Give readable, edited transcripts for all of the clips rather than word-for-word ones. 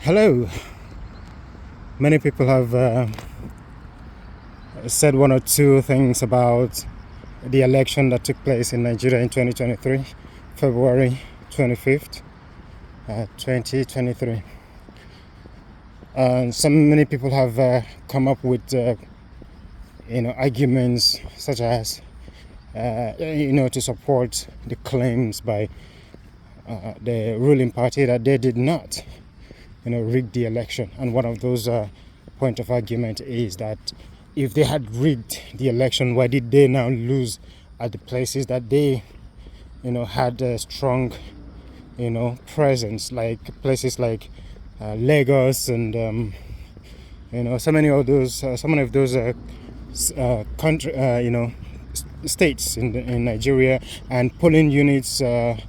Hello. Many people have said one or two things about the election that took place in Nigeria in 2023, February 25th, 2023. Many people have come up with arguments such as to support the claims by the ruling party that they did not rig the election. And one of those point of argument is that if they had rigged the election, why did they now lose at the places that they had a strong presence, like places like Lagos and so many of those country states in Nigeria, and polling units of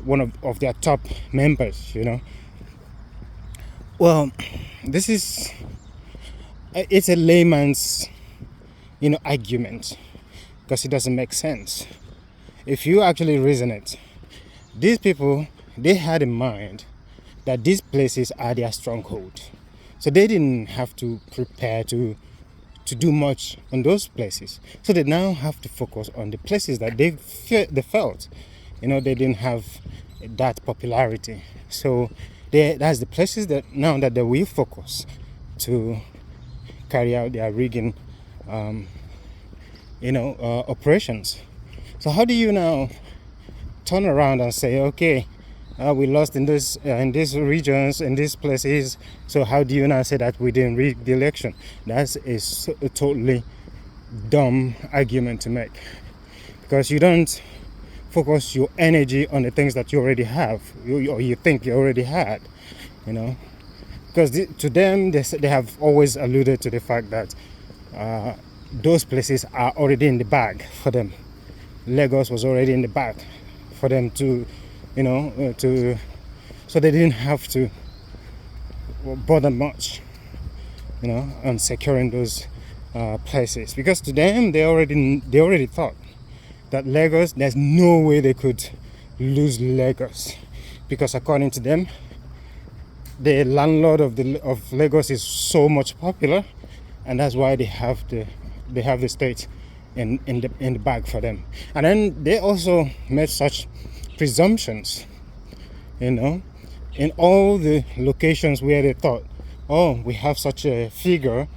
one of their top members. Well, it's a layman's argument, because it doesn't make sense. If you actually reason it, these people, they had in mind that these places are their stronghold, so they didn't have to prepare to do much on those places. So they now have to focus on the places that they felt they didn't have that popularity. So that's the places that now that they will focus to carry out their rigging operations. So how do you now turn around and say, okay, we lost in these regions, in these places, so how do you now say that we didn't rig the election? That's a totally dumb argument to make, because you don't focus your energy on the things that you already have, or you think you already had, because to them, they have always alluded to the fact that those places are already in the bag for them. Lagos was already in the bag for them to so they didn't have to bother much on securing those places, because to them they already thought that Lagos, there's no way they could lose Lagos, because according to them, the landlord of Lagos is so much popular, and that's why they have the state in the bag for them. And then they also made such presumptions, in all the locations where they thought, oh, we have such a figure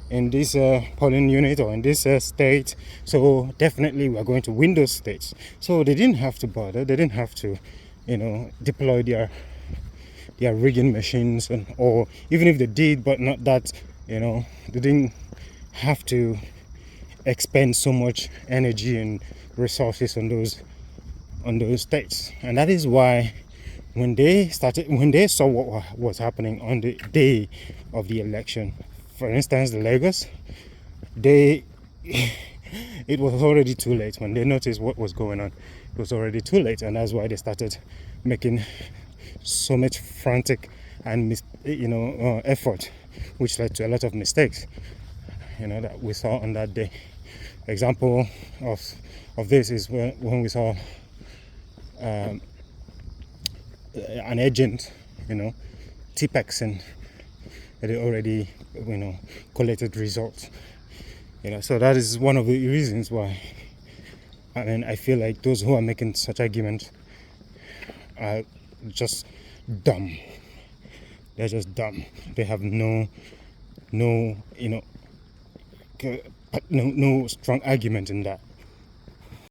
in this polling unit or in this state, so definitely we're going to win those states. So they didn't have to bother, they didn't have to deploy their rigging machines, or even if they did, but not that, they didn't have to expend so much energy and resources on those states. And that is why when they saw what was happening on the day of the election, for instance, the Lagos, it was already too late. When they noticed what was going on, it was already too late, and that's why they started making so much frantic and effort, which led to a lot of mistakes that we saw on that day. Example of this is when we saw an agent T-Pexing, they already collected results. So that is one of the reasons why I feel like those who are making such arguments are just dumb. They're just dumb. They have no strong argument in that.